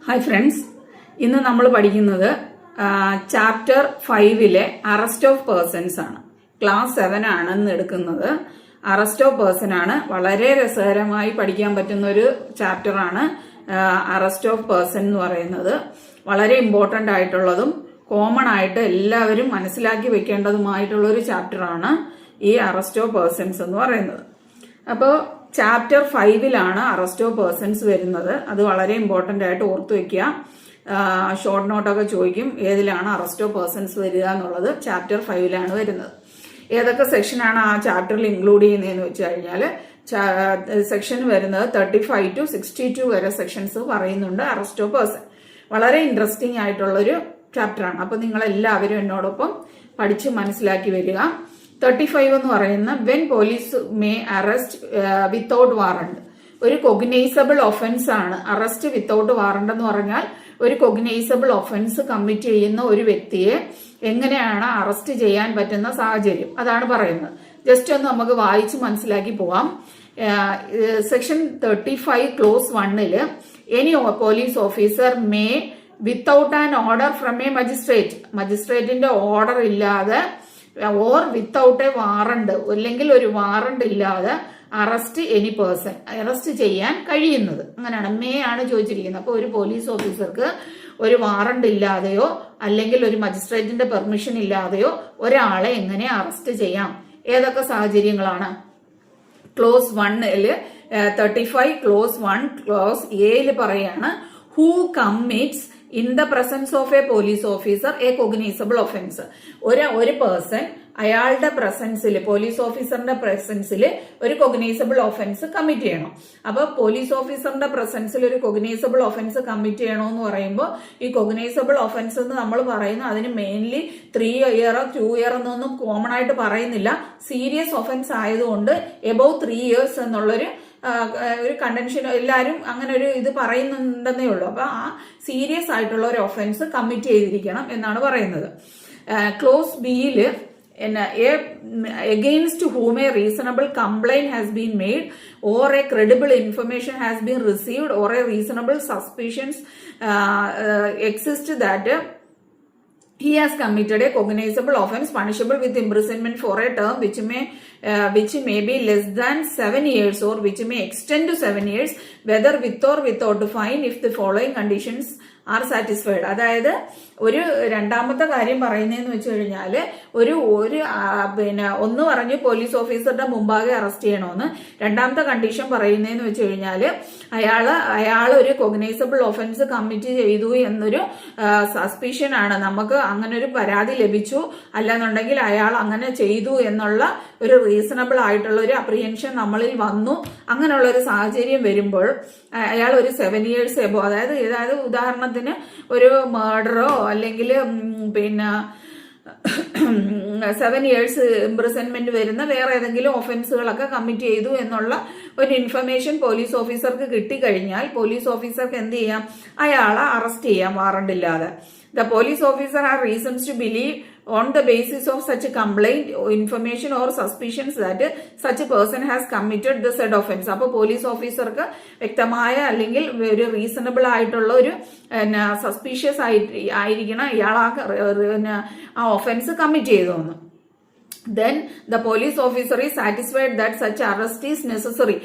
Hi friends, ഇന്ന് നമ്മൾ പഠിക്കുന്നത് ചാപ്റ്റർ 5-ലെ അറസ്റ്റ് ഓഫ് പേഴ്സൺസ് ആണ്. ക്ലാസ് 7 ആണെന്ന് എടുക്കുന്നത്. അറസ്റ്റ് ഓഫ് പേഴ്സൺ ആണ്. വളരെ രസകരമായി പഠിക്കാൻ പറ്റുന്ന ഒരു ചാപ്റ്റർ ആണ് അറസ്റ്റ് ഓഫ് പേഴ്സൺ എന്ന് പറയുന്നത്. വളരെ ഇമ്പോർട്ടൻ്റ് ആയിട്ടുള്ളതും കോമൺ ആയിട്ട് എല്ലാവരും മനസ്സിലാക്കി വെക്കേണ്ടതുമായിട്ടുള്ള ഒരു ചാപ്റ്റർ ആണ് ഈ അറസ്റ്റ് ഓഫ് പേഴ്സൺസ് എന്ന് പറയുന്നത്. അപ്പോൾ ചാപ്റ്റർ 5-ലാണ് അറസ്റ്റ് ഓഫ് പേഴ്സൺസ് വരുന്നത്. അത് വളരെ ഇമ്പോർട്ടൻ്റ് ആയിട്ട് ഓർത്തു വെക്കുക. ഷോർട്ട് നോട്ടൊക്കെ ചോദിക്കും ഏതിലാണ് അറസ്റ്റ് ഓഫ് പേഴ്സൺസ് വരിക എന്നുള്ളത്. ചാപ്റ്റർ 5-ലാണ് വരുന്നത്. ഏതൊക്കെ സെക്ഷനാണ് ആ ചാപ്റ്ററിൽ ഇൻക്ലൂഡ് ചെയ്യുന്നതെന്ന് വെച്ച് കഴിഞ്ഞാൽ സെക്ഷൻ വരുന്നത് 35 to 62 വരെ സെക്ഷൻസ് പറയുന്നുണ്ട് അറസ്റ്റ് ഓഫ് പേഴ്സൺ. വളരെ ഇൻട്രസ്റ്റിംഗ് ആയിട്ടുള്ളൊരു ചാപ്റ്ററാണ്. അപ്പോൾ നിങ്ങളെല്ലാവരും എന്നോടൊപ്പം പഠിച്ച് മനസ്സിലാക്കി വരിക. 35 എന്ന് പറയുന്ന when police may arrest without warrant. ഒരു കൊഗ്നൈസബിൾ ഒഫൻസ് ആണ് അറസ്റ്റ് വിത്തൗട്ട് വാറണ്ട് എന്ന് പറഞ്ഞാൽ. ഒരു കൊഗ്നൈസബിൾ ഒഫൻസ് കമ്മിറ്റ് ചെയ്യുന്ന ഒരു വ്യക്തിയെ എങ്ങനെയാണ് അറസ്റ്റ് ചെയ്യാൻ പറ്റുന്ന സാഹചര്യം, അതാണ് പറയുന്നത്. ജസ്റ്റ് ഒന്ന് നമുക്ക് വായിച്ച് മനസ്സിലാക്കി പോവാം. സെക്ഷൻ 35 ക്ലോസ് 1-ല് any police officer may without an order from a മജിസ്ട്രേറ്റിന്റെ ഓർഡർ ഇല്ലാതെ ഓർ വിത്തൗട്ട് എ വാറണ്ട്, അല്ലെങ്കിൽ ഒരു വാറണ്ട് ഇല്ലാതെ അറസ്റ്റ് എനി പേഴ്സൺ, അറസ്റ്റ് ചെയ്യാൻ കഴിയുന്നത്. അങ്ങനെയാണ്, മേ ആണ് ചോദിച്ചിരിക്കുന്നത്. അപ്പോൾ ഒരു പോലീസ് ഓഫീസർക്ക് ഒരു വാറണ്ട് ഇല്ലാതെയോ അല്ലെങ്കിൽ ഒരു മജിസ്ട്രേറ്റിന്റെ പെർമിഷൻ ഇല്ലാതെയോ ഒരാളെ എങ്ങനെ അറസ്റ്റ് ചെയ്യാം? ഏതൊക്കെ സാഹചര്യങ്ങളാണ്? ക്ലോസ് 1-ല് 35 ക്ലോസ് 1 ക്ലോസ് എയിൽ പറയാണ് who commits in the presence of a police officer a cognizable offence. ഒരു പേഴ്സൺ അയാളുടെ പ്രസൻസിൽ, പോലീസ് ഓഫീസറിന്റെ പ്രസൻസിൽ ഒരു കൊഗ്നൈസബിൾ ഒഫൻസ് കമ്മിറ്റ് ചെയ്യണം. അപ്പൊ പോലീസ് ഓഫീസറിന്റെ പ്രസൻസിൽ ഒരു കൊഗ്നൈസബിൾ ഒഫൻസ് കമ്മിറ്റ് ചെയ്യണമെന്ന് പറയുമ്പോൾ ഈ കൊഗ്നൈസബിൾ ഒഫൻസ് എന്ന് നമ്മൾ പറയുന്നത് അതിന് മെയിൻലി 3 ഇയറോ 2 ഇയർ എന്നൊന്നും കോമൺ ആയിട്ട് പറയുന്നില്ല. സീരിയസ് ഒഫൻസ് ആയതുകൊണ്ട് എബവ് 3 ഇയേഴ്സ് എന്നുള്ളൊരു ഒരു കണ്ടൻഷൻ എല്ലാവരും അങ്ങനെ ഒരു ഇത് പറയുന്നുണ്ടെന്നേ ഉള്ളൂ. അപ്പൊ ആ സീരിയസ് ആയിട്ടുള്ള ഒരു ഒഫൻസ് കമ്മിറ്റ് ചെയ്തിരിക്കണം എന്നാണ് പറയുന്നത്. ക്ലോസ് ബിയില് against whom a reasonable complaint has been made or a credible information has been received or a reasonable suspicions exist that he has committed a cognizable offense punishable with imprisonment for a term which may be less than 7 years or which may extend to 7 years, whether with or without fine, if the following conditions R satisfied. അതായത് ഒരു രണ്ടാമത്തെ കാര്യം പറയുന്നതെന്ന് വെച്ച് കഴിഞ്ഞാല് ഒന്ന് പറഞ്ഞു police ഓഫീസറുടെ മുമ്പാകെ അറസ്റ്റ് ചെയ്യണമെന്ന്. രണ്ടാമത്തെ കണ്ടീഷൻ പറയുന്നതെന്ന് വെച്ച് കഴിഞ്ഞാല് അയാൾ ഒരു കൊഗ്നൈസബിൾ ഒഫൻസ് കമ്മിറ്റ് ചെയ്തു എന്നൊരു സസ്പീഷൻ ആണ്, നമുക്ക് അങ്ങനെ ഒരു പരാതി ലഭിച്ചു, അല്ലെന്നുണ്ടെങ്കിൽ അയാൾ അങ്ങനെ ചെയ്തു എന്നുള്ള ഒരു റീസണബിൾ ആയിട്ടുള്ള ഒരു അപ്രിഹെൻഷൻ നമ്മളിൽ വന്നു. അങ്ങനെയുള്ള ഒരു സാഹചര്യം വരുമ്പോൾ അയാൾ ഒരു 7 ഇയേഴ്സ് എബോ, അതായത് ഉദാഹരണത്തിന് ഒരു മർഡറോ അല്ലെങ്കിൽ 7 ഇയേഴ്സ് ഇംപ്രിസൺമെന്റ് വരുന്ന വേറെ ഏതെങ്കിലും ഒഫൻസുകളൊക്കെ കമ്മിറ്റ് ചെയ്തു എന്നുള്ള ഒരു ഇൻഫർമേഷൻ പോലീസ് ഓഫീസർക്ക് കിട്ടിക്കഴിഞ്ഞാൽ പോലീസ് ഓഫീസർക്ക് എന്ത് ചെയ്യാം? അയാളെ അറസ്റ്റ് ചെയ്യാം വാറണ്ട് ഇല്ലാതെ. The police officer has reasons to believe on the basis of such a complaint, information or suspicions that such a person has committed the said offense. അപ്പോൾ police ഓഫീസർക്ക് വ്യക്തമായ അല്ലെങ്കിൽ ഒരു റീസണബിൾ ആയിട്ടുള്ള ഒരു സസ്പീഷ്യസ് ആയിരിക്കണം ഇയാൾ ആ ഒഫൻസ് കമ്മിറ്റ് ചെയ്തോന്ന്. Then the police officer is satisfied that such arrest is necessary.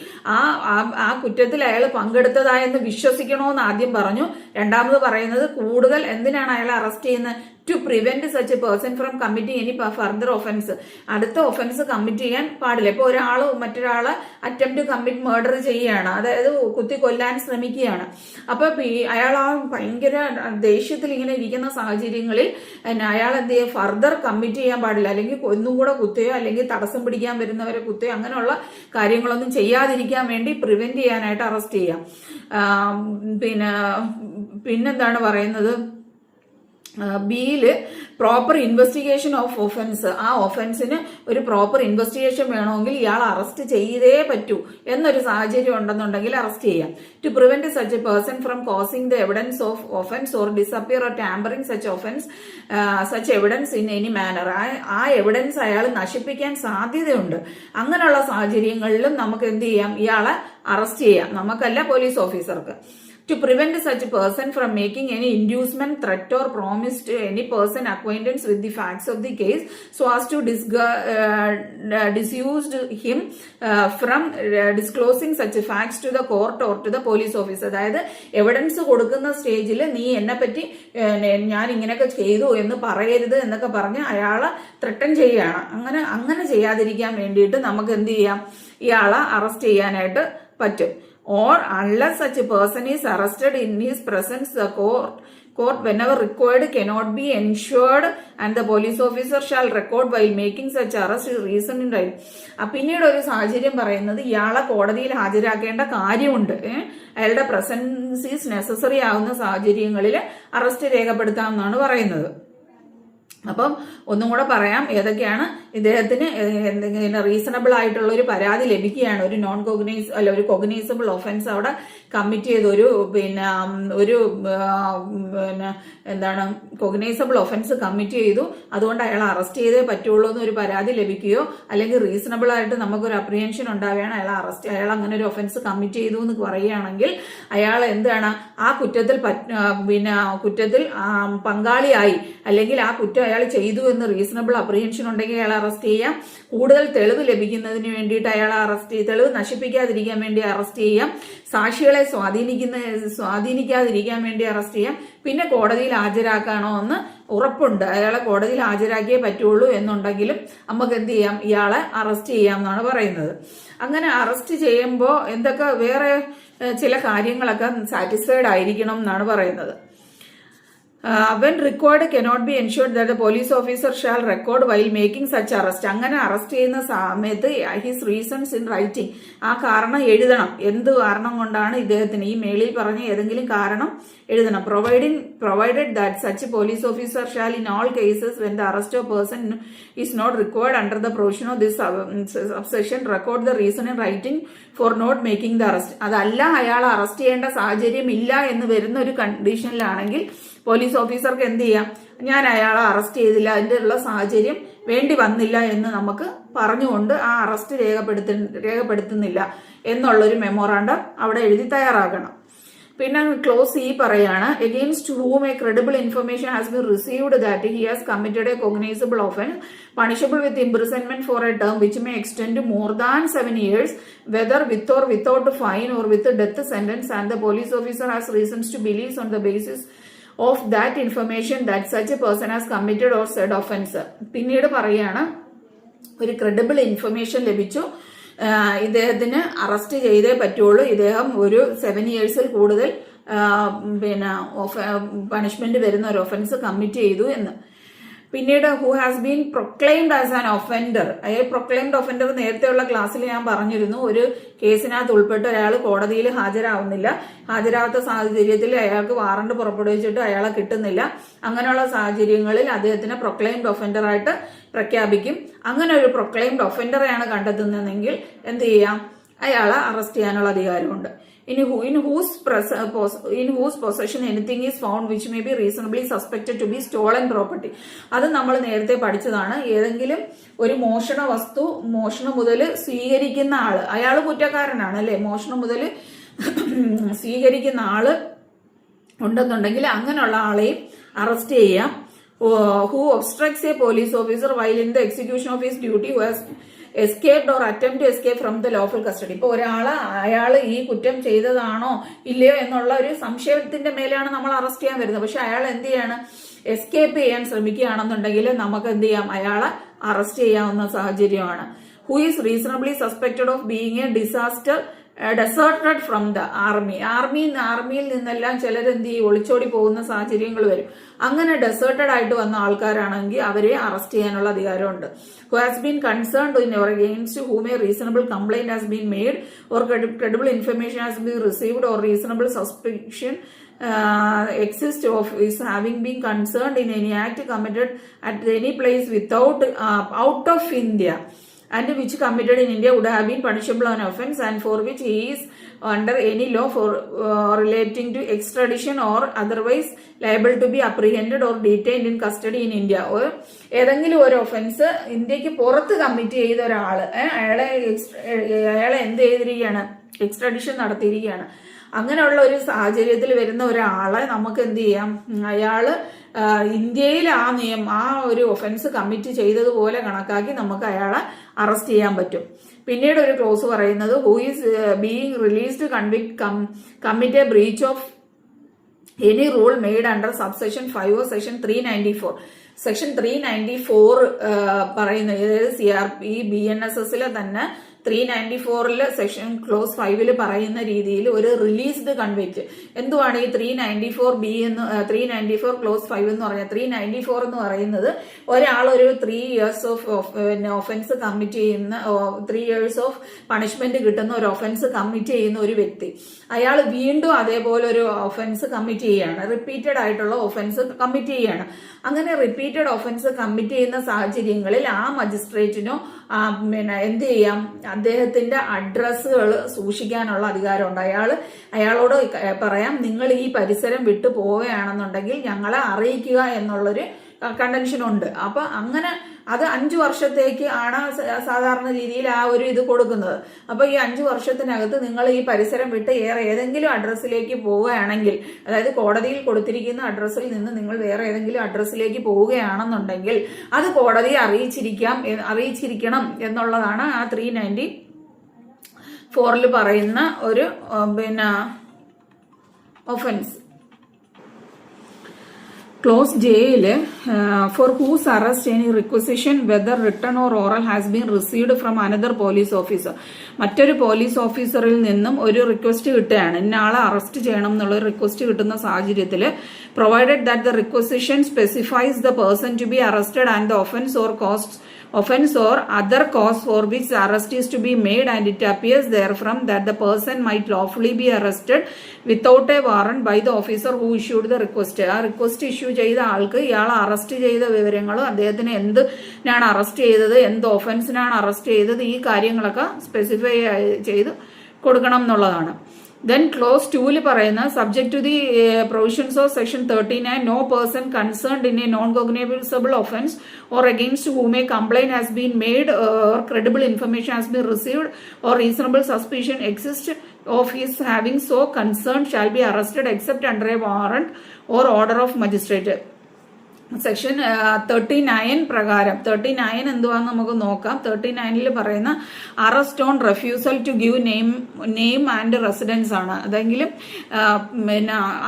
ആ കുറ്റത്തിൽ അയാൾ പങ്കെടുത്തതായെന്ന് വിശ്വസിക്കണമെന്ന് ആദ്യം പറഞ്ഞു. രണ്ടാമത് പറയുന്നത് കൂടുതൽ എന്തിനാണ് അയാൾ അറസ്റ്റ് ചെയ്യുന്നത്? To prevent such a person from committing any further offence. അടുത്ത ഒഫൻസ് കമ്മിറ്റ് ചെയ്യാൻ പാടില്ല. ഇപ്പൊ ഒരാൾ മറ്റൊരാളെ അറ്റംപ്റ്റ് കമ്മിറ്റ് മർഡർ ചെയ്യുകയാണ്, അതായത് കുത്തി കൊല്ലാൻ ശ്രമിക്കുകയാണ്. അപ്പൊ അയാൾ ആ ഭയങ്കര ദേഷ്യത്തിൽ ഇങ്ങനെ ഇരിക്കുന്ന സാഹചര്യങ്ങളിൽ അയാൾ എന്ത് ചെയ്യുക? ഫർദർ കമ്മിറ്റ് ചെയ്യാൻ പാടില്ല. അല്ലെങ്കിൽ ഒന്നും കൂടെ കുത്തുകയോ അല്ലെങ്കിൽ തടസ്സം പിടിക്കാൻ വരുന്നവരെ കുത്തുകയോ അങ്ങനെയുള്ള കാര്യങ്ങളൊന്നും ചെയ്യാതിരിക്കാൻ വേണ്ടി പ്രിവെന്റ് ചെയ്യാനായിട്ട് അറസ്റ്റ് ചെയ്യാം. പിന്നെന്താണ് പറയുന്നത്? ബിയില് പ്രോപ്പർ ഇൻവെസ്റ്റിഗേഷൻ ഓഫ് ഒഫൻസ്. ആ ഒഫൻസിന് ഒരു പ്രോപ്പർ ഇൻവെസ്റ്റിഗേഷൻ വേണമെങ്കിൽ ഇയാൾ അറസ്റ്റ് ചെയ്തേ പറ്റൂ എന്നൊരു സാഹചര്യം ഉണ്ടെന്നുണ്ടെങ്കിൽ അറസ്റ്റ് ചെയ്യാം. To prevent such a person from causing the evidence of offence or disappear or tampering such evidence in any manner. ആ എവിഡൻസ് അയാൾ നശിപ്പിക്കാൻ സാധ്യതയുണ്ട്. അങ്ങനെയുള്ള സാഹചര്യങ്ങളിലും നമുക്ക് എന്ത് ചെയ്യാം? ഇയാളെ അറസ്റ്റ് ചെയ്യാം, നമുക്കല്ല പോലീസ് ഓഫീസർക്ക്. to prevent such a person from making any inducement, threat or promise to any person acquaintance with the facts of the case so as to dissuade him from disclosing such facts to the court or to the police officer. അതായത് evidence കൊടുക്കുന്ന സ്റ്റേജിൽ നീ എന്നെ പറ്റി ഞാൻ ഇങ്ങനെയൊക്കെ ചെയ്തു എന്ന് പറയരുത് എന്നൊക്കെ പറഞ്ഞ് അയാളെ ത്രെട്ടൻ ചെയ്യുകയാണ്. അങ്ങനെ ചെയ്യാതിരിക്കാൻ വേണ്ടിയിട്ട് നമുക്ക് എന്ത് ചെയ്യാം, ഇയാളെ അറസ്റ്റ് ചെയ്യാനായിട്ട് പറ്റും. Or unless such a person is arrested in his presence, the court whenever required cannot be ensured and the police officer shall record while making such arrest reason in right. പിന്നീട് ഒരു സാഹചര്യം പറയുന്നത് ഇയാളെ കോടതിയിൽ ഹാജരാക്കേണ്ട കാര്യമുണ്ട്, അയാളുടെ പ്രസൻസ് ഈസ് നെസസറി ആവുന്ന സാഹചര്യങ്ങളിൽ അറസ്റ്റ് രേഖപ്പെടുത്താമെന്നാണ് പറയുന്നത്. അപ്പം ഒന്നും കൂടെ പറയാം ഏതൊക്കെയാണ്. ഇദ്ദേഹത്തിന് എന്തെങ്കിലും റീസണബിൾ ആയിട്ടുള്ള ഒരു പരാതി ലഭിക്കുകയാണ്, ഒരു ഒരു കൊഗ്നൈസബിൾ ഒഫൻസ് അവിടെ കമ്മിറ്റ് ചെയ്ത് ഒരു എന്താണ് കൊഗ്നൈസബിൾ ഒഫൻസ് കമ്മിറ്റ് ചെയ്തു, അതുകൊണ്ട് അയാൾ അറസ്റ്റ് ചെയ്തേ പറ്റുള്ളൂ എന്നൊരു പരാതി ലഭിക്കുകയോ അല്ലെങ്കിൽ റീസണബിൾ ആയിട്ട് നമുക്കൊരു അപ്രിഹെൻഷൻ ഉണ്ടാവുകയാണ് അയാൾ അങ്ങനെ ഒരു ഒഫൻസ് കമ്മിറ്റ് ചെയ്തു എന്ന് പറയുകയാണെങ്കിൽ അയാൾ എന്താണ് ആ കുറ്റത്തിൽ കുറ്റത്തിൽ പങ്കാളിയായി അല്ലെങ്കിൽ ആ കുറ്റം അയാൾ ചെയ്തു എന്ന് റീസണബിൾ അപ്രിഹെൻഷൻ ഉണ്ടെങ്കിൽ അയാൾ അറസ്റ്റ് ചെയ്യാം. കൂടുതൽ തെളിവ് ലഭിക്കുന്നതിന് വേണ്ടിയിട്ട് അയാൾ തെളിവ് നശിപ്പിക്കാതിരിക്കാൻ വേണ്ടി അറസ്റ്റ് ചെയ്യാം. സാക്ഷികളെ സ്വാധീനിക്കാതിരിക്കാൻ വേണ്ടി അറസ്റ്റ് ചെയ്യാം. പിന്നെ കോടതിയിൽ ഹാജരാക്കണോ എന്ന് ഉറപ്പുണ്ട്, അയാളെ കോടതിയിൽ ഹാജരാക്കിയേ പറ്റുള്ളൂ എന്നുണ്ടെങ്കിലും നമുക്ക് എന്ത് ചെയ്യാം, ഇയാളെ അറസ്റ്റ് ചെയ്യാം എന്നാണ് പറയുന്നത്. അങ്ങനെ അറസ്റ്റ് ചെയ്യുമ്പോൾ എന്തൊക്കെ വേറെ ചില കാര്യങ്ങളൊക്കെ സാറ്റിസ്ഫൈഡ് ആയിരിക്കണം എന്നാണ് പറയുന്നത്. When required cannot be ensured that the police officer shall record while making such arrest. അങ്ങനെ അറസ്റ്റ് ചെയ്യുന്ന സമയത്ത് ഹിസ് റീസൺസ് ഇൻ റൈറ്റിംഗ്, ആ കാരണം എഴുതണം, എന്ത് കാരണം കൊണ്ടാണ് ഇദ്ദേഹത്തിന് ഈ മേളിൽ പറഞ്ഞ ഏതെങ്കിലും കാരണം എഴുതണം. provided that such a police officer shall in all cases when the arrest of person is not required under the provision of this subsection record the reason in writing for not making the arrest. അതല്ല അയാൾ arrest ചെയ്യേണ്ട സാഹചര്യം ഇല്ല എന്ന് വരുന്ന ഒരു കണ്ടീഷനിലാണെങ്കിൽ police ഓഫീസർക്ക് എന്ത് ചെയ്യാം, ഞാൻ അയാളെ അറസ്റ്റ് ചെയ്തില്ല, അതിൻ്റെ ഉള്ള സാഹചര്യം വേണ്ടി വന്നില്ല എന്ന് നമുക്ക് പറഞ്ഞുകൊണ്ട് ആ അറസ്റ്റ് രേഖപ്പെടുത്തുന്നില്ല എന്നുള്ളൊരു മെമ്മോറാണ്ടം അവിടെ എഴുതി തയ്യാറാക്കണം. പിന്നെ ക്ലോസ് ഇ പറയാണ്, against whom a credible information has been received that he has committed a cognizable offence punishable with imprisonment for a term which may extend more than 7 years whether with or without fine or with death sentence and the police officer has reasons to believe on the basis of that information that such a person has committed or said offense. പിന്നീട് പറയാണ്, ഒരു credible information ലഭിച്ചു, ഇദ്ദേഹത്തിന് arrest ചെയ്തേ പറ്റുള്ളൂ, ഇദ്ദേഹം ഒരു 7 years കൂടുതൽ പണിഷ്മെന്റ് വരുന്ന ഒരു ഒഫൻസ് കമ്മിറ്റ് ചെയ്തു എന്ന്. പിന്നീട് who has been proclaimed as an offender. Proclaimed offender നേരത്തെയുള്ള ക്ലാസ്സിൽ ഞാൻ പറഞ്ഞിരുന്നു, ഒരു കേസിനകത്ത് ഉൾപ്പെട്ട് അയാൾ കോടതിയിൽ ഹാജരാവാത്ത സാഹചര്യത്തിൽ അയാൾക്ക് വാറണ്ട് പുറപ്പെടുവിച്ചിട്ട് അയാളെ കിട്ടുന്നില്ല. അങ്ങനെയുള്ള സാഹചര്യങ്ങളിൽ അദ്ദേഹത്തിന് പ്രൊക്ലെയിംഡ് ഒഫൻഡർ ആയിട്ട് പ്രഖ്യാപിക്കും. അങ്ങനെ ഒരു പ്രൊക്ലെയിംഡ് ഒഫൻഡറെയാണ് കണ്ടെത്തുന്നതെങ്കിൽ എന്ത് ചെയ്യാം, അയാളെ അറസ്റ്റ് ചെയ്യാനുള്ള അധികാരമുണ്ട്. in whose possession anything is found which may be reasonably suspected to be stolen property. അത് നമ്മൾ നേരത്തെ പഠിച്ചതാണ്. ഏതെങ്കിലും ഒരു മോഷണ വസ്തു മോഷണം മുതൽ സ്വീകരിക്കുന്ന ആള്, അയാൾ കുറ്റക്കാരനാണ് അല്ലെ, മോഷണം മുതൽ സ്വീകരിക്കുന്ന ആള് ഉണ്ടെന്നുണ്ടെങ്കിൽ അങ്ങനെയുള്ള ആളെയും അറസ്റ്റ് ചെയ്യാം. who obstructs a police officer while in the execution of his duty who has escaped or attempt to escape from the lawful custody. ഇപ്പൊ അയാൾ ഈ കുറ്റം ചെയ്തതാണോ ഇല്ലയോ എന്നുള്ള ഒരു സംശയത്തിന്റെ മേലെയാണ് നമ്മൾ അറസ്റ്റ് ചെയ്യാൻ വരുന്നത്. പക്ഷെ അയാൾ എന്ത് ചെയ്യാണ്, എസ്കേപ്പ് ചെയ്യാൻ ശ്രമിക്കുകയാണെന്നുണ്ടെങ്കിൽ നമുക്ക് എന്ത് ചെയ്യാം, അയാളെ അറസ്റ്റ് ചെയ്യാവുന്ന സാഹചര്യമാണ്. Who is reasonably suspected of being a deserted from the ആർമിയിൽ നിന്നെല്ലാം ചിലരെന്ത് ചെയ്യും, ഒളിച്ചോടി പോകുന്ന സാഹചര്യങ്ങൾ വരും. അങ്ങനെ ഡെസേർട്ടഡ് ആയിട്ട് വന്ന ആൾക്കാരാണെങ്കിൽ അവരെ അറസ്റ്റ് ചെയ്യാനുള്ള അധികാരമുണ്ട്. Who has been concerned in or against whom a reasonable complaint has been made or credible information has been received or reasonable suspicion exists of is having been concerned in any act committed at any place out of India and which committed in India would have been punishable on offense and for which he is under any law for relating to extradition or otherwise liable to be apprehended or detained in custody in India. ഏതെങ്കിലും ഒരു offence ഇന്ത്യക്ക് പുറത്ത് commit ചെയ്ത ഒരാള് അയാളെ എന്ത് ചെയ്തിരിക്കുകയാണ്, extradition നടത്തിയിരിക്കുകയാണ്. അങ്ങനെയുള്ള ഒരു സാഹചര്യത്തിൽ വരുന്ന ഒരാളെ നമുക്ക് എന്ത് ചെയ്യാം, അയാള് ഇന്ത്യയിൽ ആ ഒരു ഒഫൻസ് കമ്മിറ്റ് ചെയ്തതുപോലെ കണക്കാക്കി നമുക്ക് അയാളെ അറസ്റ്റ് ചെയ്യാൻ പറ്റും. പിന്നീട് ഒരു ക്ലോസ് പറയുന്നത് who is being released commit a breach of any rule made under subsection 5 or section 394. Section 394 പറയുന്നത്, അതായത് CRP BNSSലെ തന്നെ 394 സെക്ഷൻ ക്ലോസ് 5 പറയുന്ന രീതിയിൽ ഒരു റിലീസ്ഡ് കൺവിക്റ്റ്. എന്തുവാണ് ഈ 394 ക്ലോസ് 5 എന്ന് പറഞ്ഞാൽ? 394 എന്ന് പറയുന്നത് ഒരാൾ ഒരു 3 years ഓഫ് ഒഫൻസ് കമ്മിറ്റ് ചെയ്യുന്ന, 3 years ഓഫ് പണിഷ്മെന്റ് കിട്ടുന്ന ഒരു ഒഫൻസ് കമ്മിറ്റ് ചെയ്യുന്ന ഒരു വ്യക്തി, അയാൾ വീണ്ടും അതേപോലെ ഒരു ഒഫൻസ് കമ്മിറ്റ് ചെയ്യുകയാണ്, റിപ്പീറ്റഡ് ആയിട്ടുള്ള ഒഫൻസ് കമ്മിറ്റ് ചെയ്യുകയാണ്. അങ്ങനെ റിപ്പീറ്റഡ് ഒഫൻസ് കമ്മിറ്റ് ചെയ്യുന്ന സാഹചര്യങ്ങളിൽ ആ മജിസ്ട്രേറ്റിനോ എന്ത് ചെയ്യാം, അദ്ദേഹത്തിന്റെ അഡ്രസ്സുകൾ സൂക്ഷിക്കാനുള്ള അധികാരമുണ്ട്. അയാളോട് പറയാം, നിങ്ങൾ ഈ പരിസരം വിട്ടു പോവുകയാണെന്നുണ്ടെങ്കിൽ ഞങ്ങളെ അറിയിക്കുക എന്നുള്ളൊരു കണ്ടൻഷൻ ഉണ്ട്. അപ്പൊ അങ്ങനെ അത് 5 വർഷത്തേക്ക് ആണ് സാധാരണ രീതിയിൽ ആ ഒരു ഇത് കൊടുക്കുന്നത്. അപ്പൊ ഈ 5 വർഷത്തിനകത്ത് നിങ്ങൾ ഈ പരിസരം വിട്ട് ഏതെങ്കിലും അഡ്രസ്സിലേക്ക് പോവുകയാണെങ്കിൽ, അതായത് കോടതിയിൽ കൊടുത്തിരിക്കുന്ന അഡ്രസ്സിൽ നിന്ന് നിങ്ങൾ വേറെ ഏതെങ്കിലും അഡ്രസ്സിലേക്ക് പോവുകയാണെന്നുണ്ടെങ്കിൽ അത് കോടതിയെ അറിയിച്ചിരിക്കണം എന്നുള്ളതാണ് ആ 394 പറയുന്ന ഒരു ഒഫൻസ്. ക്ലോസ് ജെയില് for whose arrest any requisition whether written or oral has been received from another police officer. മറ്റൊരു പോലീസ് ഓഫീസറിൽ നിന്നും ഒരു റിക്വസ്റ്റ് കിട്ടുകയാണ്, ഇന്ന ആളെ അറസ്റ്റ് ചെയ്യണം എന്നുള്ള റിക്വസ്റ്റ് കിട്ടുന്ന സാഹചര്യത്തിൽ provided that the requisition specifies the person to be arrested and the offense or other cause for which the arrest is to be made, and it appears therefrom that the person might lawfully be arrested without a warrant by the officer who issued the request. ആ request issue ചെയ്ത ആൾക്ക് ഇയാൾ arrest ചെയ്ത വിവരങ്ങളും അദ്ദേഹത്തിന് എന്തിനാണ് arrest ചെയ്തത്, എന്ത് ഒഫൻസിനാണ് അറസ്റ്റ് ചെയ്തത്, ഈ കാര്യങ്ങളൊക്കെ സ്പെസിഫൈ ചെയ്ത് കൊടുക്കണം എന്നുള്ളതാണ്. Then clause 2 പറയുന്ന subject to the provisions of section 39, no person concerned in a non-cognizable offence or against whom a complaint has been made or credible information has been received or reasonable suspicion exists of his having so concerned shall be arrested except under a warrant or order of magistrate. Section 39 പ്രകാരം 39 എന്തുവാന്ന് നമുക്ക് നോക്കാം. 39 പറയുന്ന arrest on refusal to give name and residence ആണ്. അതെങ്കിലും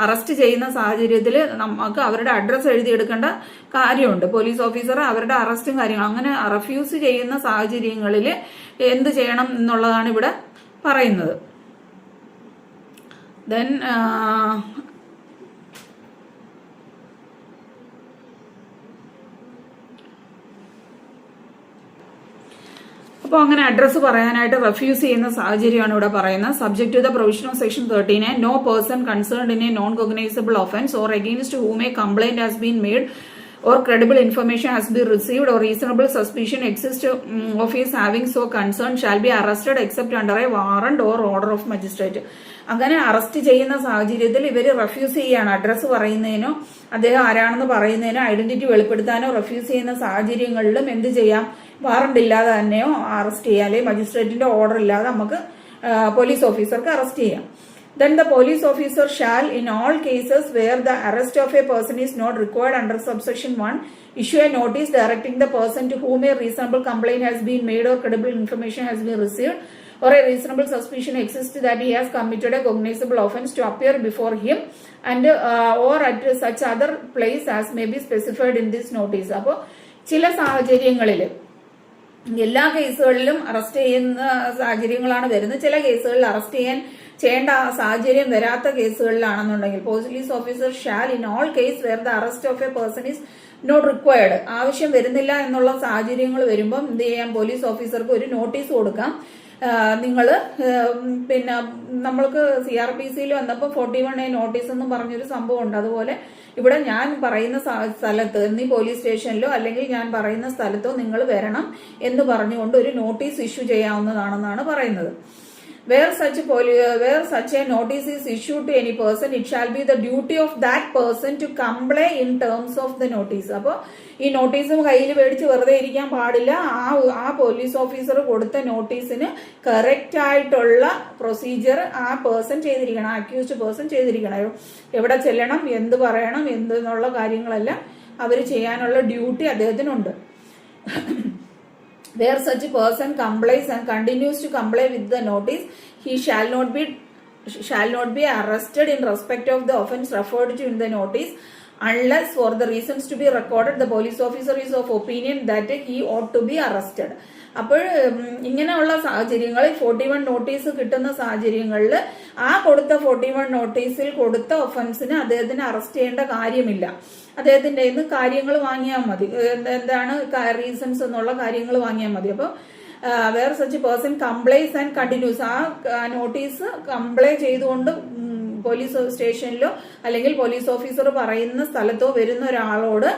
arrest ചെയ്യുന്ന സാഹചര്യത്തിൽ നമുക്ക് അവരുടെ അഡ്രസ്സ് എഴുതിയെടുക്കേണ്ട കാര്യമുണ്ട്. പോലീസ് ഓഫീസർ അവരുടെ അറസ്റ്റും കാര്യങ്ങളും അങ്ങനെ റെഫ്യൂസ് ചെയ്യുന്ന സാഹചര്യങ്ങളിൽ എന്ത് ചെയ്യണം എന്നുള്ളതാണ് ഇവിടെ പറയുന്നത്. ദെൻ അപ്പോൾ അങ്ങനെ അഡ്രസ്സ് പറയാനായിട്ട് റെഫ്യൂസ് ചെയ്യുന്ന സാഹചര്യമാണ് ഇവിടെ പറയുന്നത്. Subject to the provision of section 39, no person concerned in a non cognizable offence or against whom a complaint has been made or credible information has been received or reasonable suspicion exists of his having so concerned shall be arrested except under a warrant or order of magistrate. അങ്ങനെ arrest ചെയ്യുന്ന സാഹചര്യത്തിൽ ഇവർ refuse ചെയ്യാണ്. Address പറയുന്നതിനോ അദ്ദേഹം ആരാണെന്ന് പറയുന്നതിനോ identity വെളിപ്പെടുത്താനോ refuse ചെയ്യുന്ന സാഹചര്യങ്ങളിലും എന്ത് ചെയ്യാം, വാറണ്ട് ഇല്ലാതെ തന്നെയോ അറസ്റ്റ് ചെയ്യാം, അല്ലെങ്കിൽ മജിസ്ട്രേറ്റിന്റെ ഓർഡർ ഇല്ലാതെ നമുക്ക് പോലീസ് ഓഫീസർക്ക് അറസ്റ്റ് ചെയ്യാം. Then the police officer shall, in all cases where the arrest of a person is not required under subsection 1, issue a notice directing the person to whom a reasonable complaint has been made or credible information has been received or a reasonable suspicion exists that he has committed a cognizable offense to appear before him and or at such other place as may be specified in this notice. അപ്പോൾ ചില സാഹചര്യങ്ങളിൽ എല്ലാ കേസുകളിലും arrest ചെയ്യുന്ന സാഹചര്യങ്ങളാണ് വരുന്നത്. ചില കേസുകളിൽ അറസ്റ്റ് ചെയ്യേണ്ട സാഹചര്യം വരാത്ത കേസുകളിലാണെന്നുണ്ടെങ്കിൽ police officer shall in all case where the arrest of a person is not required, ആവശ്യം വരുന്നില്ല എന്നുള്ള സാഹചര്യങ്ങൾ വരുമ്പം എന്ത് ചെയ്യാം, പോലീസ് ഓഫീസർക്ക് ഒരു നോട്ടീസ് കൊടുക്കാം. നിങ്ങൾ പിന്നെ നമ്മൾക്ക് CRPCയിൽ വന്നപ്പോൾ 41A നോട്ടീസ് എന്നും പറഞ്ഞൊരു സംഭവം ഉണ്ട്. അതുപോലെ ഇവിടെ ഞാൻ പറയുന്ന സ്ഥലത്ത് എന്നീ പോലീസ് സ്റ്റേഷനിലോ അല്ലെങ്കിൽ ഞാൻ പറയുന്ന സ്ഥലത്തോ നിങ്ങൾ വരണം എന്ന് പറഞ്ഞുകൊണ്ട് ഒരു നോട്ടീസ് ഇഷ്യൂ ചെയ്യാവുന്നതാണെന്നാണ് പറയുന്നത്. where such a notice is issued to any person, it shall be the duty of that person to comply in terms of the notice. അപ്പോൾ ഈ നോട്ടീസും കയ്യിൽ മേടിച്ച് വെറുതെ ഇരിക്കാൻ പാടില്ല. ആ പോലീസ് ഓഫീസർ കൊടുത്ത നോട്ടീസിന് കറക്റ്റ് ആയിട്ടുള്ള പ്രൊസീജിയർ ആ പേഴ്സൺ ചെയ്തിരിക്കണം, അക്യൂസ്ഡ് പേഴ്സൺ ചെയ്തിരിക്കണം. എവിടെ ചെല്ലണം, എന്ത് പറയണം, എന്തെന്നുള്ള കാര്യങ്ങളെല്ലാം അവർ ചെയ്യാനുള്ള ഡ്യൂട്ടി അദ്ദേഹത്തിനുണ്ട്. Where such a person complies and continues to comply with the notice, he shall not be arrested in respect of the offence referred to in the notice, unless for the reasons to be recorded the police officer is of opinion that he ought to be arrested. അപ്പോൾ ഇങ്ങനെയുള്ള സാഹചര്യങ്ങളിൽ 41 notice കിട്ടുന്ന സാഹചര്യങ്ങളിൽ ആ കൊടുത്ത 41 നോട്ടീസിൽ കൊടുത്ത ഒഫൻസിന് അദ്ദേഹത്തിന് അറസ്റ്റ് ചെയ്യേണ്ട കാര്യമില്ല. അദ്ദേഹത്തിന്റെ ഇന്ന് കാര്യങ്ങൾ വാങ്ങിയാൽ മതി, എന്താണ് റീസൺസ് എന്നുള്ള കാര്യങ്ങൾ വാങ്ങിയാൽ മതി. അപ്പോൾ വേറെ സച്ച് പേഴ്സൺ കംപ്ലൈസ് ആൻഡ് കണ്ടിന്യൂസ്, ആ നോട്ടീസ് കംപ്ലൈ ചെയ്തുകൊണ്ട് പോലീസ് സ്റ്റേഷനിലോ അല്ലെങ്കിൽ പോലീസ് ഓഫീസർ പറയുന്ന സ്ഥലത്തോ വരുന്ന ഒരാളോട്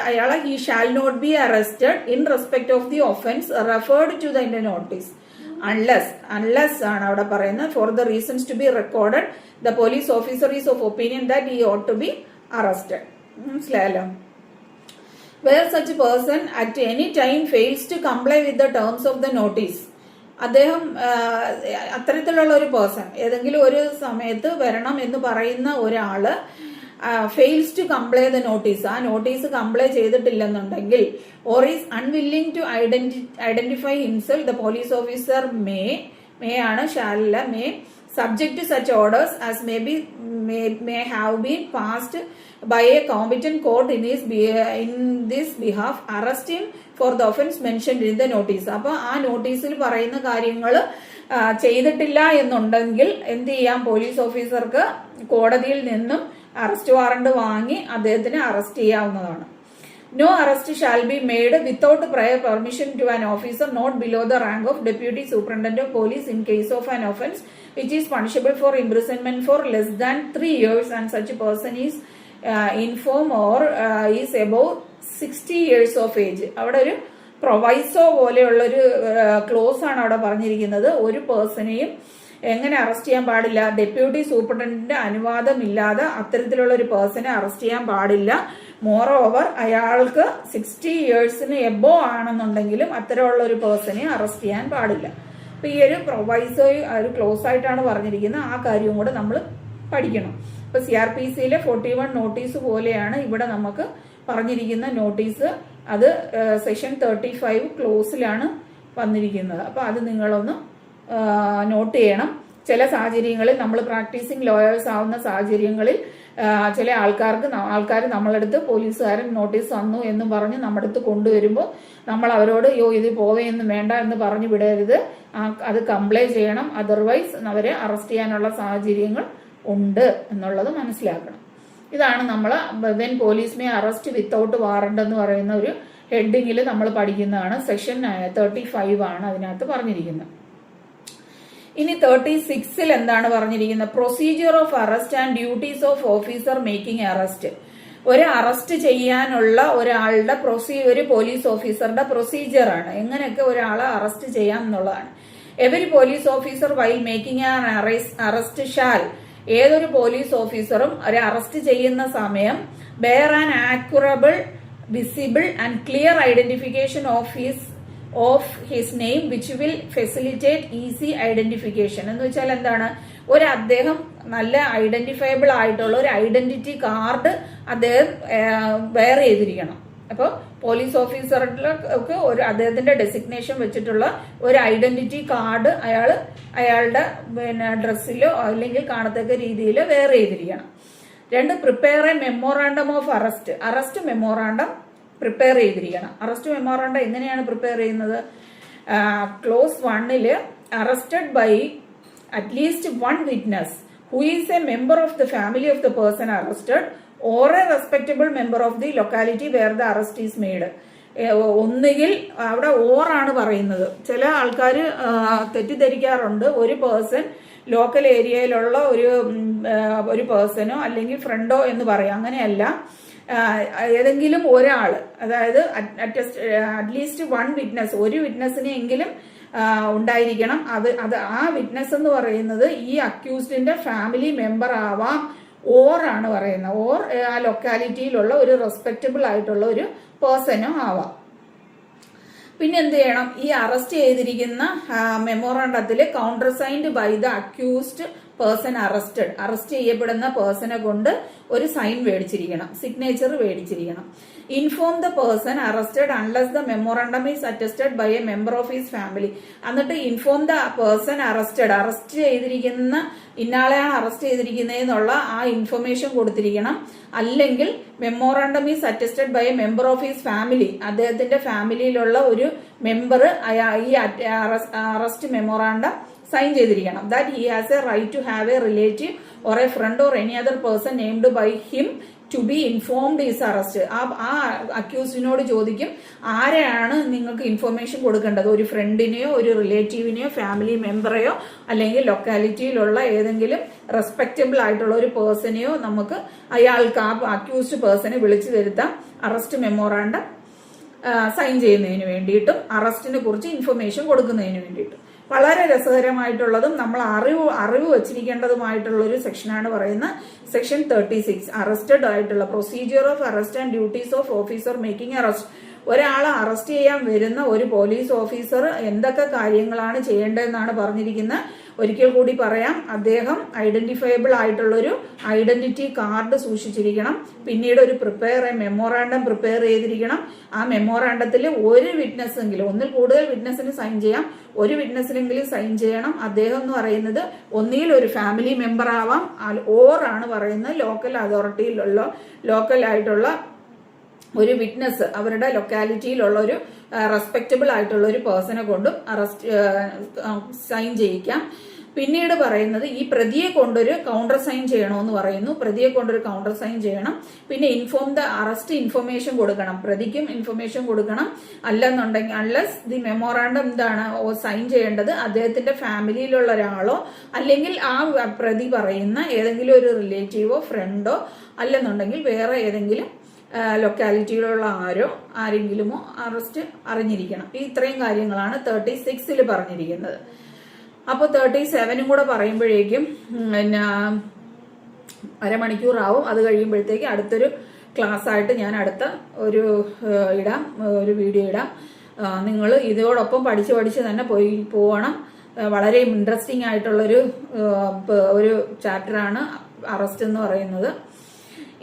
അയാളെ he shall not be arrested in respect of the offence referred to the notice unless ആണ് അവിടെ പറയുന്നത് for the reasons to be recorded the police officer is of opinion that he ought to be arrested. മനസ്സിലായല്ലോ? Where such a person at any time fails to comply with the terms of the notice, അദ്ദേഹം അത്തരത്തിലുള്ള ഒരു person ഏതെങ്കിലും ഒരു സമയത്ത് വരണം എന്ന് പറയുന്ന ഒരാള് fails to comply the notice, ആ നോട്ടീസ് കംപ്ലൈ ചെയ്തിട്ടില്ലെന്നുണ്ടെങ്കിൽ, or is unwilling to identify himself, the police officer may ആണ്, ഷാലല്ല, may subject to such orders as may have been passed by a competent court in this behalf, arrest him for the offence mentioned in the notice. അപ്പോൾ ആ നോട്ടീസിൽ പറയുന്ന കാര്യങ്ങൾ ചെയ്തിട്ടില്ല എന്നുണ്ടെങ്കിൽ എന്ത് ചെയ്യാം, പോലീസ് ഓഫീസർക്ക് കോടതിയിൽ നിന്നും അറസ്റ്റ് വാറണ്ട് വാങ്ങി അദ്ദേഹത്തിന് അറസ്റ്റ് ചെയ്യാവുന്നതാണ്. No arrest shall be made without prior permission to an officer not below the rank of deputy superintendent of police in case of an offence which is punishable for imprisonment for less than 3 years and such a person is infirm or is above 60 years of age. അവിടെ ഒരു proviso പോലെയുള്ളൊരു close ആണ് അവിടെ പറഞ്ഞിരിക്കുന്നത്. ഒരു പേഴ്സണെയും എങ്ങനെ arrest ചെയ്യാൻ പാടില്ല, deputy സൂപ്രണ്ടന്റിന്റെ അനുവാദമില്ലാതെ അത്തരത്തിലുള്ള ഒരു പേഴ്സണെ അറസ്റ്റ് ചെയ്യാൻ പാടില്ല. മോർ ഓവർ അയാൾക്ക് 60 ഇയേഴ്സിന് എബോ ആണെന്നുണ്ടെങ്കിലും അത്തരമുള്ള ഒരു പേഴ്സണെ അറസ്റ്റ് ചെയ്യാൻ പാടില്ല. അപ്പൊ ഈ ഒരു പ്രൊവൈസോ ഒരു ക്ലോസ് ആയിട്ടാണ് പറഞ്ഞിരിക്കുന്നത്. ആ കാര്യവും കൂടെ നമ്മൾ പഠിക്കണം. ഇപ്പൊ CRPCയിലെ 41 നോട്ടീസ് പോലെയാണ് ഇവിടെ നമുക്ക് പറഞ്ഞിരിക്കുന്ന നോട്ടീസ്. അത് സെക്ഷൻ 35 ക്ലോസിലാണ് വന്നിരിക്കുന്നത്. അപ്പൊ അത് നിങ്ങളൊന്ന് നോട്ട് ചെയ്യണം. ചില സാഹചര്യങ്ങളിൽ നമ്മൾ പ്രാക്ടീസിങ് ലോയേഴ്സ് ആവുന്ന സാഹചര്യങ്ങളിൽ ചില ആൾക്കാർ നമ്മളടുത്ത് പോലീസുകാരൻ നോട്ടീസ് തന്നു എന്ന് പറഞ്ഞ് നമ്മുടെ അടുത്ത് കൊണ്ടുവരുമ്പോൾ നമ്മൾ അവരോട് ഇത് പോവുകയൊന്നും വേണ്ട എന്ന് പറഞ്ഞു വിടരുത്, അത് കംപ്ലൈ ചെയ്യണം. അതർവൈസ് അവരെ അറസ്റ്റ് ചെയ്യാനുള്ള സാഹചര്യങ്ങൾ ഉണ്ട് എന്നുള്ളത് മനസ്സിലാക്കണം. ഇതാണ് നമ്മൾ when police may arrest without warrant എന്ന് പറയുന്ന ഒരു ഹെഡിങ്ങിൽ നമ്മൾ പഠിക്കുന്നതാണ്. സെക്ഷൻ 35 ആണ് അതിനകത്ത് പറഞ്ഞിരിക്കുന്നത്. ഇനി 36 എന്താണ് പറഞ്ഞിരിക്കുന്നത്? Procedure of arrest and duties of officer making arrest. ഒരു അറസ്റ്റ് ചെയ്യാനുള്ള ഒരാളുടെ ഒരു പോലീസ് ഓഫീസറുടെ പ്രൊസീജിയർ ആണ്. എങ്ങനെയൊക്കെ ഒരാളെ അറസ്റ്റ് ചെയ്യാം എന്നുള്ളതാണ്. Every police officer while making an arrest shall, ഏതൊരു പോലീസ് ഓഫീസറും ഒരു അറസ്റ്റ് ചെയ്യുന്ന സമയം bear an accurate, visible and clear identification of his name which will facilitate easy identification. എന്ന് വെച്ചാൽ എന്താണ്, അദ്ദേഹം നല്ല ഐഡന്റിഫയബിൾ ആയിട്ടുള്ള ഒരു ഐഡന്റിറ്റി കാർഡ് അദ്ദേഹം വെയർ ചെയ്തിരിക്കണം. അപ്പോൾ പോലീസ് ഓഫീസർക്ക് അദ്ദേഹത്തിന്റെ ഡെസിഗ്നേഷൻ വെച്ചിട്ടുള്ള ഒരു ഐഡന്റിറ്റി കാർഡ് അയാളുടെ ഡ്രസ്സിലോ അല്ലെങ്കിൽ കാണത്തക്ക രീതിയിൽ വെയർ ചെയ്തിരിക്കണം. 2, prepare a memorandum of arrest memorandum prepare ചെയ്തിരിക്കണം. അറസ്റ്റ് മെമ്മോറാണ്ടം എങ്ങനെയാണ് പ്രിപ്പയർ ചെയ്യുന്നത്? Clause 1 arrested by at least 1 witness who is a member of the family of the person arrested or a respectable member of the locality where the arrest is made. ഒന്നുകിൽ അവിടെ ഓറാണ് പറയുന്നത്. ചില ആൾക്കാർ തെറ്റിദ്ധരിക്കാറുണ്ട്, ഒരു person local ഏരിയയിലുള്ള ഒരു പേഴ്സണോ അല്ലെങ്കിൽ ഫ്രണ്ടോ എന്ന് പറയാം. അങ്ങനെയല്ല, ഏതെങ്കിലും ഒരാൾ, അതായത് അറ്റ്ലീസ്റ്റ് 1 വിറ്റ്നസ്, ഒരു വിറ്റ്നസിനെ എങ്കിലും ഉണ്ടായിരിക്കണം. അത് ആ വിറ്റ്നസ് എന്ന് പറയുന്നത് ഈ അക്യൂസ്ഡിന്റെ ഫാമിലി മെമ്പർ ആവാം, ഓർ ആണ് പറയുന്നത്, ഓർ ആ ലൊക്കാലിറ്റിയിലുള്ള ഒരു റെസ്പെക്റ്റബിൾ ആയിട്ടുള്ള ഒരു പേഴ്സണും ആവാം. പിന്നെ എന്ത് ചെയ്യണം, ഈ അറസ്റ്റ് ചെയ്തിരിക്കുന്ന മെമ്മോറാണ്ടത്തിൽ counter signed by the accused person arrest ചെയ്യപ്പെടുന്ന പേഴ്സണെ കൊണ്ട് ഒരു സൈൻ മേടിച്ചിരിക്കണം, സിഗ്നേച്ചർ മേടിച്ചിരിക്കണം. Inform the person arrested unless the memorandum is attested by a member of his family. എന്നിട്ട് ഇൻഫോം ദ പേഴ്സൺ അറസ്റ്റ് ചെയ്തിരിക്കുന്ന ഇന്നാളെയാണ് അറസ്റ്റ് ചെയ്തിരിക്കുന്നതെന്നുള്ള ആ ഇൻഫർമേഷൻ കൊടുത്തിരിക്കണം. അല്ലെങ്കിൽ memorandum is attested by a member of his family, അദ്ദേഹത്തിന്റെ ഫാമിലിയിലുള്ള ഒരു മെമ്പർ ഈ അറസ്റ്റ് മെമ്മോറാണ്ടം സൈൻ ചെയ്തിരിക്കണം. That he has A right to have a relative or a friend or any other person named by him to be informed is arrest. ആ അക്യൂസിനോട് ചോദിക്കും, ആരെയാണ് നിങ്ങൾക്ക് ഇൻഫർമേഷൻ കൊടുക്കേണ്ടത്, ഒരു ഫ്രണ്ടിനെയോ ഒരു റിലേറ്റീവിനെയോ ഫാമിലി മെമ്പറെയോ അല്ലെങ്കിൽ ലൊക്കാലിറ്റിയിലുള്ള ഏതെങ്കിലും റെസ്പെക്റ്റബിൾ ആയിട്ടുള്ള ഒരു പേഴ്സണെയോ നമുക്ക് അയാൾക്ക് ആ അക്യൂസ്ഡ് പേഴ്സണെ വിളിച്ചു വരുത്താം അറസ്റ്റ് മെമ്മോറാണ്ടം സൈൻ ചെയ്യുന്നതിന് വേണ്ടിയിട്ടും അറസ്റ്റിനെ കുറിച്ച് ഇൻഫർമേഷൻ കൊടുക്കുന്നതിന് വേണ്ടിയിട്ടും. വളരെ രസകരമായിട്ടുള്ളതും നമ്മൾ അറിവ് വച്ചിരിക്കേണ്ടതുമായിട്ടുള്ള ഒരു സെക്ഷനാണ് പറയുന്ന സെക്ഷൻ 36, അറസ്റ്റഡ് ആയിട്ടുള്ള procedure of arrest and duties of officer making arrest. ഒരാളെ അറസ്റ്റ് ചെയ്യാൻ വരുന്ന ഒരു പോലീസ് ഓഫീസർ എന്തൊക്കെ കാര്യങ്ങളാണ് ചെയ്യേണ്ടതെന്നാണ് പറഞ്ഞിരിക്കുന്നത്. ഒരിക്കൽ കൂടി പറയാം, അദ്ദേഹം ഐഡന്റിഫയബിൾ ആയിട്ടുള്ളൊരു ഐഡന്റിറ്റി കാർഡ് സൂക്ഷിച്ചിരിക്കണം. പിന്നീട് ഒരു മെമ്മോറാണ്ടം പ്രിപ്പയർ ചെയ്തിരിക്കണം. ആ മെമ്മോറാണ്ടത്തിൽ ഒരു വിറ്റ്നസ്സെങ്കിലും, ഒന്നിൽ കൂടുതൽ വിറ്റ്നസിന് സൈൻ ചെയ്യാം, ഒരു വിറ്റ്നസിനെങ്കിലും സൈൻ ചെയ്യണം. അദ്ദേഹം എന്ന് പറയുന്നത് ഒന്നിൽ ഒരു ഫാമിലി മെമ്പർ ആവാം, ഓർ ആണ് പറയുന്നത് ലോക്കൽ അതോറിറ്റിയിലുള്ള ലോക്കലായിട്ടുള്ള ഒരു വിറ്റ്നസ്, അവരുടെ ലൊക്കാലിറ്റിയിലുള്ള ഒരു റെസ്പെക്റ്റബിൾ ആയിട്ടുള്ള ഒരു പേഴ്സണെ കൊണ്ടും സൈൻ ചെയ്യിക്കാം. പിന്നീട് പറയുന്നത് ഈ പ്രതിയെ കൊണ്ടൊരു കൗണ്ടർ സൈൻ ചെയ്യണമെന്ന് പറയുന്നു. പ്രതിയെ കൊണ്ടൊരു കൗണ്ടർ സൈൻ ചെയ്യണം. പിന്നെ ഇൻഫോം ദ അറസ്റ്റ് ഇൻഫർമേഷൻ കൊടുക്കണം, പ്രതിക്കും ഇൻഫർമേഷൻ കൊടുക്കണം. അല്ലെന്നുണ്ടെങ്കിൽ അൺലെസ് ദി മെമ്മോറാണ്ടം എന്താണ് സൈൻ ചെയ്യേണ്ടത് അദ്ദേഹത്തിന്റെ ഫാമിലിയിലുള്ള ഒരാളോ അല്ലെങ്കിൽ ആ പ്രതി പറയുന്ന ഏതെങ്കിലും ഒരു റിലേറ്റീവോ ഫ്രണ്ടോ അല്ലെന്നുണ്ടെങ്കിൽ വേറെ ഏതെങ്കിലും ലൊക്കാലിറ്റിയിലുള്ള ആരെങ്കിലുമോ അറസ്റ്റ് അറിഞ്ഞിരിക്കണം. ഈ ഇത്രയും കാര്യങ്ങളാണ് 36 പറഞ്ഞിരിക്കുന്നത്. അപ്പോൾ 37 കൂടെ പറയുമ്പോഴേക്കും പിന്നെ അരമണിക്കൂറാവും. അത് കഴിയുമ്പോഴത്തേക്ക് അടുത്തൊരു ക്ലാസ് ആയിട്ട് ഞാൻ അടുത്ത ഒരു വീഡിയോ ഇടാം. നിങ്ങൾ ഇതോടൊപ്പം പഠിച്ച് തന്നെ പോകണം. വളരെ ഇൻട്രസ്റ്റിംഗ് ആയിട്ടുള്ളൊരു ചാപ്റ്ററാണ് അറസ്റ്റ് എന്ന് പറയുന്നത്.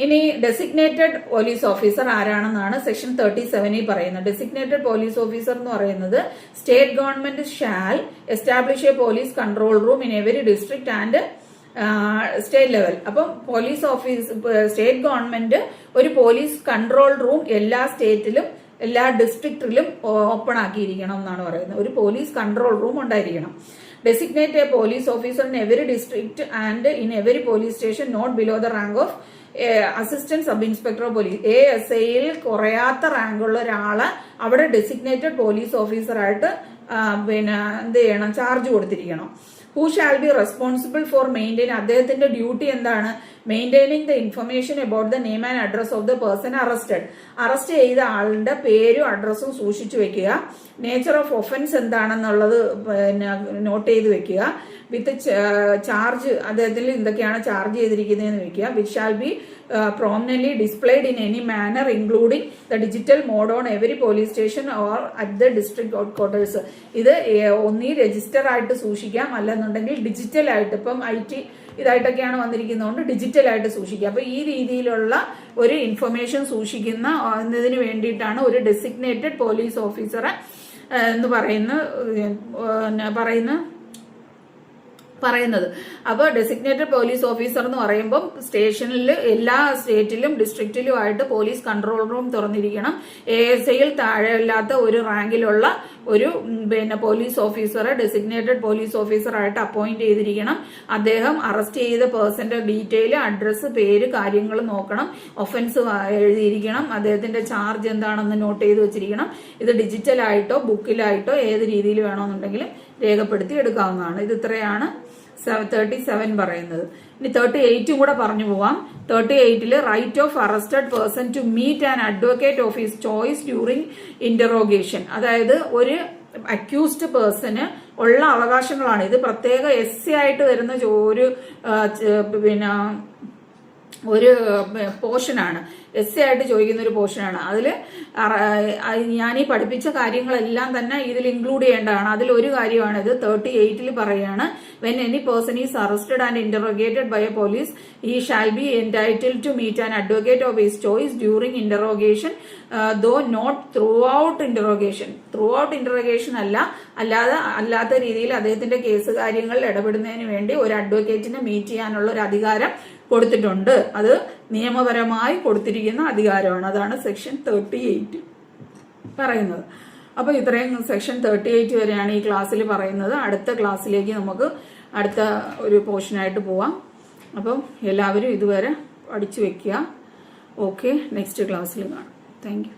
ഇനി ഡെസിഗ്നേറ്റഡ് പോലീസ് ഓഫീസർ ആരാണെന്നാണ് സെക്ഷൻ 37 പറയുന്നത്. ഡെസിഗ്നേറ്റഡ് പോലീസ് ഓഫീസർ എന്ന് പറയുന്നത് state government shall establish a police control room in every district and state level. അപ്പം സ്റ്റേറ്റ് ഗവൺമെന്റ് ഒരു പോലീസ് കൺട്രോൾ റൂം എല്ലാ സ്റ്റേറ്റിലും എല്ലാ ഡിസ്ട്രിക്റ്റിലും ഓപ്പൺ ആക്കിയിരിക്കണം എന്നാണ് പറയുന്നത്. ഒരു പോലീസ് കൺട്രോൾ റൂം ഉണ്ടായിരിക്കണം. Designate a police officer in every district and in every police station not below the rank of assistant sub inspector of police. ASAയിൽ കുറയാത്ത റാങ്കുള്ള ഒരാളെ അവിടെ ഡെസിഗ്നേറ്റഡ് പോലീസ് ഓഫീസറായിട്ട് പിന്നെ എന്ത് ചെയ്യണം, ചാർജ് കൊടുത്തിരിക്കണം. Who shall be responsible for maintain, അദ്ദേഹത്തിന്റെ ഡ്യൂട്ടി എന്താണ്, maintaining the information about the name and address of the person arrested. Arrest ചെയ്ത ആളുടെ പേരും അഡ്രസ്സും സൂക്ഷിച്ചു വെക്കുക. നേച്ചർ ഓഫ് ഒഫൻസ് എന്താണെന്നുള്ളത് പിന്നെ നോട്ട് ചെയ്ത് വെക്കുക. വിത്ത് ചാർജ്, അദ്ദേഹത്തിൽ എന്തൊക്കെയാണ് ചാർജ് ചെയ്തിരിക്കുന്നതെന്ന് വെക്കുക. Which shall be prominently displayed in any manner including the digital mode on every police station or at the district headquarters. ഇത് ഒന്നീ രജിസ്റ്റർ ആയിട്ട് സൂക്ഷിക്കാം, അല്ലെന്നുണ്ടെങ്കിൽ ഡിജിറ്റൽ ആയിട്ട്, ഇപ്പം IT ഇതായിട്ടൊക്കെയാണ് വന്നിരിക്കുന്നതുകൊണ്ട് ഡിജിറ്റൽ ആയിട്ട് സൂക്ഷിക്കുക. അപ്പൊ ഈ രീതിയിലുള്ള ഒരു ഇൻഫർമേഷൻ സൂക്ഷിക്കുന്നതിന് വേണ്ടിയിട്ടാണ് ഒരു ഡെസിഗ്നേറ്റഡ് പോലീസ് ഓഫീസറെ എന്ന് പറയുന്നത്. അപ്പോൾ ഡെസിഗ്നേറ്റഡ് പോലീസ് ഓഫീസർ എന്ന് പറയുമ്പോൾ സ്റ്റേഷനിൽ എല്ലാ സ്റ്റേറ്റിലും ഡിസ്ട്രിക്റ്റിലും ആയിട്ട് പോലീസ് കൺട്രോൾ റൂം തുറന്നിരിക്കണം. ASAയിൽ താഴെയല്ലാത്ത ഒരു റാങ്കിലുള്ള ഒരു പിന്നെ പോലീസ് ഓഫീസറെ ഡെസിഗ്നേറ്റഡ് പോലീസ് ഓഫീസറായിട്ട് അപ്പോയിന്റ് ചെയ്തിരിക്കണം. അദ്ദേഹം അറസ്റ്റ് ചെയ്ത പേഴ്സന്റെ ഡീറ്റെയിൽ, അഡ്രസ്സ്, പേര്, കാര്യങ്ങൾ നോക്കണം. ഒഫൻസ് എഴുതിയിരിക്കണം. അദ്ദേഹത്തിന്റെ ചാർജ് എന്താണെന്ന് നോട്ട് ചെയ്ത് വെച്ചിരിക്കണം. ഇത് ഡിജിറ്റലായിട്ടോ ബുക്കിലായിട്ടോ ഏത് രീതിയിൽ വേണമെന്നുണ്ടെങ്കിലും രേഖപ്പെടുത്തി എടുക്കാവുന്നതാണ്. ഇത് ഇത്രയാണ് 37 പറയുന്നത്. ഇനി 38 കൂടെ പറഞ്ഞു പോവാം. 38 right of arrested person to meet an advocate of his choice during interrogation. അതായത് ഒരു അക്യൂസ്ഡ് പേഴ്സന് ഉള്ള അവകാശങ്ങളാണ്. ഇത് പ്രത്യേക എസ് ആയിട്ട് വരുന്ന ഒരു പോർഷനാണ്, എസ് ആയിട്ട് ചോദിക്കുന്ന ഒരു പോർഷനാണ്. അതിൽ ഞാൻ ഈ പഠിപ്പിച്ച കാര്യങ്ങളെല്ലാം തന്നെ ഇതിൽ ഇൻക്ലൂഡ് ചെയ്യേണ്ടതാണ്. അതിലൊരു കാര്യമാണ് ഇത് 38 പറയാണ്, when any person is arrested and interrogated by a police he shall be entitled to meet an advocate of his choice during interrogation, though not throughout interrogation. throughout interrogation അല്ലാത്ത രീതിയിൽ അദ്ദേഹത്തിന്റെ കേസ് കാര്യങ്ങളിൽ ഇടപെടുന്നതിന് വേണ്ടി ഒരു അഡ്വക്കേറ്റിനെ മീറ്റ് ചെയ്യാനുള്ള ഒരു അധികാരം കൊടുത്തിട്ടുണ്ട്. അത് നിയമപരമായി കൊടുത്തിരിക്കുന്ന അധികാരമാണ്. അതാണ് സെക്ഷൻ 38 പറയുന്നത്. അപ്പൊ ഇത്രയും സെക്ഷൻ 38 വരെയാണ് ഈ ക്ലാസ്സിൽ പറയുന്നത്. അടുത്ത ക്ലാസ്സിലേക്ക് നമുക്ക് അടുത്ത ഒരു പോർഷനായിട്ട് പോവാം. അപ്പം എല്ലാവരും ഇതുവരെ പഠിച്ചു വെക്കുക. ഓക്കെ, നെക്സ്റ്റ് ക്ലാസ്സിൽ കാണാം. Thank you.